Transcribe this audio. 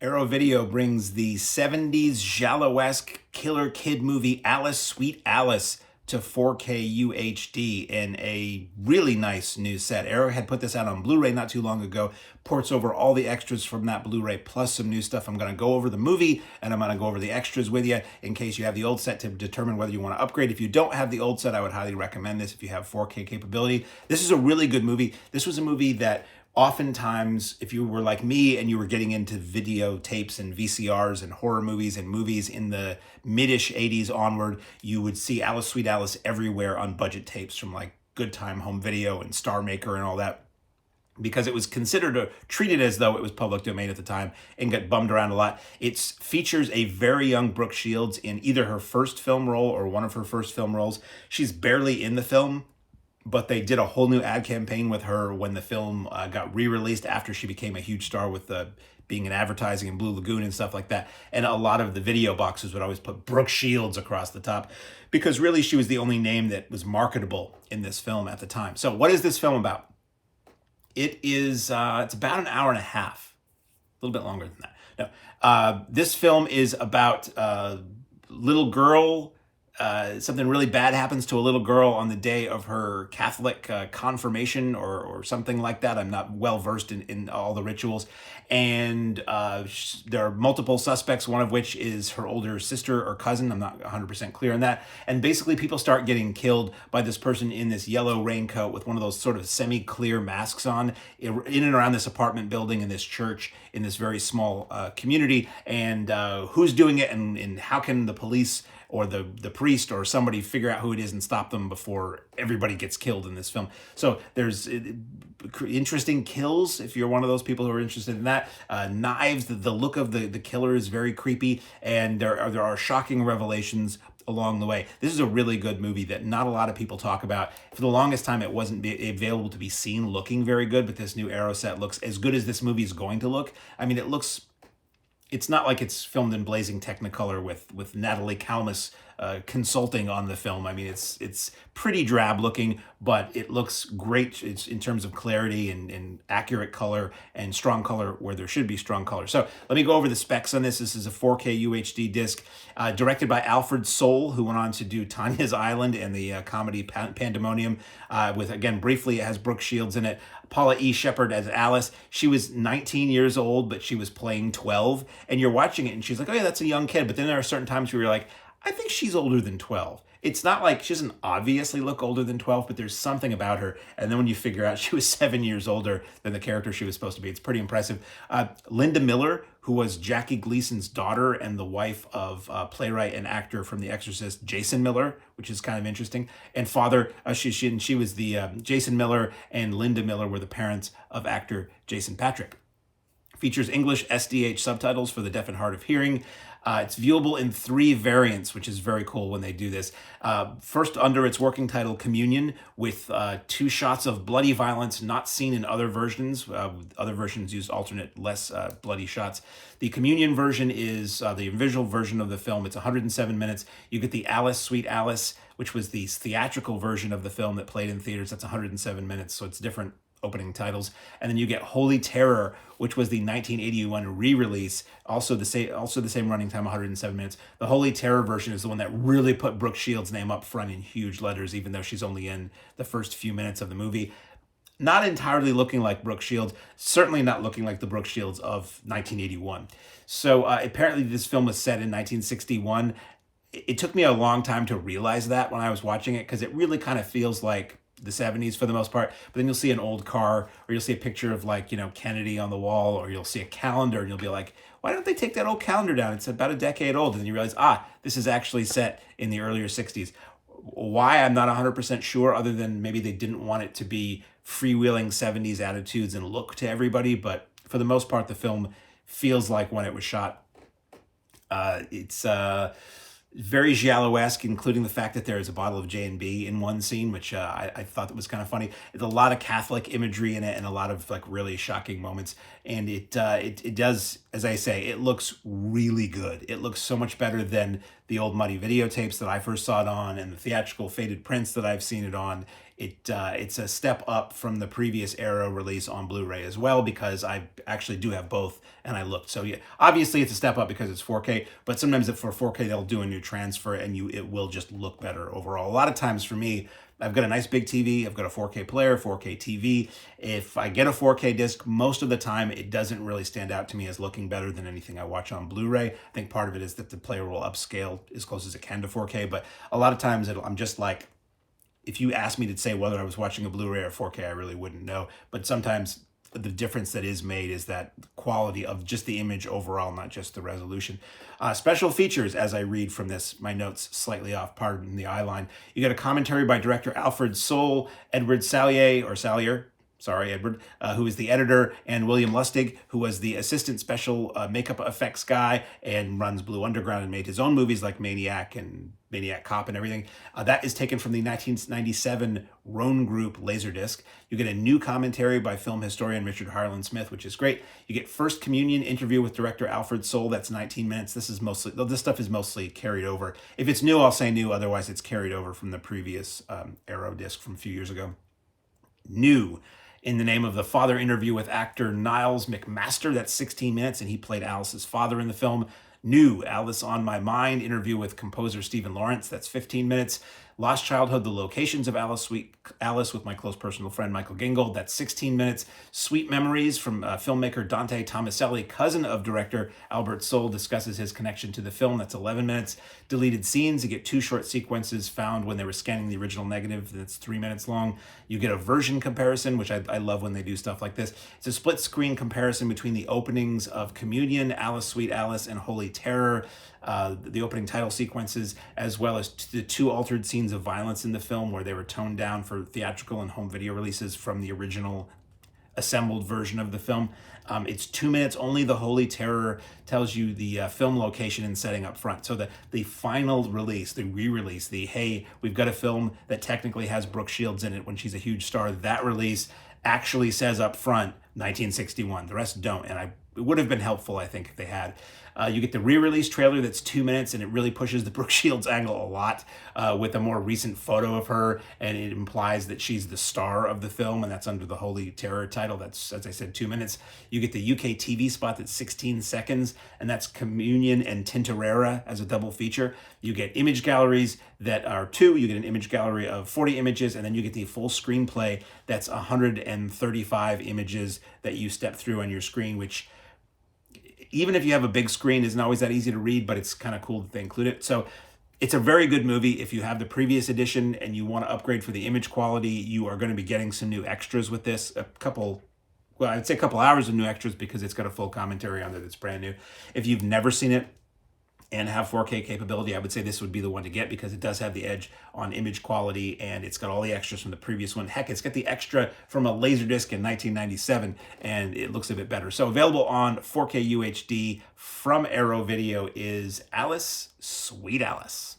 Arrow Video brings the 70s giallo-esque killer kid movie Alice, Sweet Alice to 4K UHD in a really nice new set. Arrow had put this out on Blu-ray not too long ago, ports over all the extras from that Blu-ray plus some new stuff. I'm going to go over the movie and I'm going to go over the extras with you in case you have the old set to determine whether you want to upgrade. If you don't have the old set, I would highly recommend this if you have 4K capability. This is a really good movie. This was a movie that oftentimes, if you were like me and you were getting into videotapes and VCRs and horror movies and movies in the mid-ish 80s onward, you would see Alice, Sweet Alice everywhere on budget tapes from like Good Time Home Video and Star Maker and all that, because it was considered treated as though it was public domain at the time and got bummed around a lot. It features a very young Brooke Shields in either her first film role or one of her first film roles. She's barely in the film, but they did a whole new ad campaign with her when the film got re-released after she became a huge star with being in advertising in Blue Lagoon and stuff like that. And a lot of the video boxes would always put Brooke Shields across the top because really she was the only name that was marketable in this film at the time. So what is this film about? It is, it's about an hour and a half, a little bit longer than that. No, this film is about a little girl. Something really bad happens to a little girl on the day of her Catholic confirmation or something like that. I'm not well versed in all the rituals. And there are multiple suspects, one of which is her older sister or cousin. I'm not 100% clear on that. And basically people start getting killed by this person in this yellow raincoat with one of those sort of semi-clear masks on in and around this apartment building in this church in this very small community. And who's doing it and how can the police or the priest or somebody figure out who it is and stop them before everybody gets killed in this film. So there's interesting kills if you're one of those people who are interested in that. Knives, the look of the killer is very creepy, and there are shocking revelations along the way. This is a really good movie that not a lot of people talk about. For the longest time, it wasn't available to be seen looking very good, but this new Arrow set looks as good as this movie is going to look. I mean, it's not like it's filmed in blazing Technicolor with Natalie Kalmus consulting on the film. I mean, it's pretty drab looking, but it looks great. It's in terms of clarity and accurate color and strong color where there should be strong color. So let me go over the specs on this. This is a 4K UHD disc, directed by Alfred Soul, who went on to do Tanya's Island and the comedy Pandemonium. With, again, briefly, it has Brooke Shields in it. Paula Sheppard as Alice. She was 19 years old, but she was playing 12. And you're watching it and she's like, oh yeah, that's a young kid. But then there are certain times where you're like, I think she's older than 12. It's not like she doesn't obviously look older than 12, but there's something about her. And then when you figure out she was 7 years older than the character she was supposed to be, it's pretty impressive. Linda Miller, who was Jackie Gleason's daughter and the wife of playwright and actor from The Exorcist, Jason Miller, which is kind of interesting. And father, she was the Jason Miller and Linda Miller were the parents of actor Jason Patric. Features English SDH subtitles for the deaf and hard of hearing. It's viewable in 3 variants, which is very cool when they do this. First, under its working title, Communion, with 2 shots of bloody violence not seen in other versions. Other versions use alternate, less bloody shots. The Communion version is the visual version of the film. It's 107 minutes. You get the Alice, Sweet Alice, which was the theatrical version of the film that played in theaters. That's 107 minutes, so it's different opening titles. And then you get Holy Terror, which was the 1981 re-release, also the same running time, 107 minutes. The Holy Terror version is the one that really put Brooke Shields' name up front in huge letters, even though she's only in the first few minutes of the movie. Not entirely looking like Brooke Shields, certainly not looking like the Brooke Shields of 1981. So apparently this film was set in 1961. It took me a long time to realize that when I was watching it, because it really kind of feels like the 70s for the most part. But then you'll see an old car, or you'll see a picture of Kennedy on the wall, or you'll see a calendar and you'll be like, why don't they take that old calendar down? It's about a decade old. And then you realize, this is actually set in the earlier 60s. Why? I'm not 100% sure, other than maybe they didn't want it to be freewheeling 70s attitudes and look to everybody. But for the most part, the film feels like when it was shot. It's very giallo-esque, including the fact that there is a bottle of J&B in one scene, which I thought that was kind of funny. There's a lot of Catholic imagery in it and a lot of really shocking moments. And it does, as I say, it looks really good. It looks so much better than the old muddy videotapes that I first saw it on and the theatrical faded prints that I've seen it on. it's a step up from the previous Arrow release on Blu-ray as well, because I actually do have both and I looked. So yeah, obviously it's a step up because it's 4K, but sometimes if for 4K they'll do a new transfer and it will just look better overall. A lot of times for me, I've got a nice big TV, I've got a 4K player, 4K TV. If I get a 4K disc, most of the time it doesn't really stand out to me as looking better than anything I watch on Blu-ray. I think part of it is that the player will upscale as close as it can to 4K, but a lot of times I'm just like, if you asked me to say whether I was watching a Blu-ray or 4K, I really wouldn't know. But sometimes the difference that is made is that quality of just the image overall, not just the resolution. Special features, as I read from this, my notes slightly off, pardon the eye line. You get a commentary by director Alfred Soule, Edward Sallier, sorry, Edward, who is the editor, and William Lustig, who was the assistant special makeup effects guy and runs Blue Underground and made his own movies like Maniac and Maniac Cop and everything. That is taken from the 1997 Roan Group Laserdisc. You get a new commentary by film historian Richard Harlan Smith, which is great. You get First Communion interview with director Alfred Soule. That's 19 minutes. This stuff is mostly carried over. If it's new, I'll say new. Otherwise, it's carried over from the previous Arrow disc from a few years ago. New. In the Name of the Father interview with actor Niles McMaster. That's 16 minutes, and he played Alice's father in the film. New. Alice on My Mind interview with composer Stephen Lawrence. That's 15 minutes. Lost Childhood, The Locations of Alice, Sweet Alice with my close personal friend Michael Gingold. That's 16 minutes. Sweet Memories from filmmaker Dante Tomaselli, cousin of director Albert Soule, discusses his connection to the film. That's 11 minutes. Deleted Scenes, you get 2 short sequences found when they were scanning the original negative. That's 3 minutes long. You get a version comparison, which I love when they do stuff like this. It's a split screen comparison between the openings of Communion, Alice, Sweet Alice, and Holy Terror. The opening title sequences, as well as the 2 altered scenes of violence in the film where they were toned down for theatrical and home video releases from the original assembled version of the film. It's 2 minutes. Only the Holy Terror tells you the film location and setting up front. So the final release, the re-release, hey, we've got a film that technically has Brooke Shields in it when she's a huge star, that release actually says up front 1961. The rest don't, and it would have been helpful, I think, if they had. You get the re-release trailer that's 2 minutes, and it really pushes the Brooke Shields angle a lot with a more recent photo of her, and it implies that she's the star of the film, and that's under the Holy Terror title. That's, as I said, 2 minutes. You get the UK TV spot that's 16 seconds, and that's Communion and Tintorera as a double feature. You get image galleries that are 2. You get an image gallery of 40 images, and then you get the full screenplay that's 135 images that you step through on your screen, which, even if you have a big screen, isn't always that easy to read, but it's kind of cool that they include it. So it's a very good movie. If you have the previous edition and you want to upgrade for the image quality, you are going to be getting some new extras with this. I'd say a couple hours of new extras, because it's got a full commentary on it that's brand new. If you've never seen it and have 4K capability, I would say this would be the one to get, because it does have the edge on image quality, and it's got all the extras from the previous one. Heck, it's got the extra from a Laserdisc in 1997, and it looks a bit better. So available on 4K UHD from Arrow Video is Alice, Sweet Alice.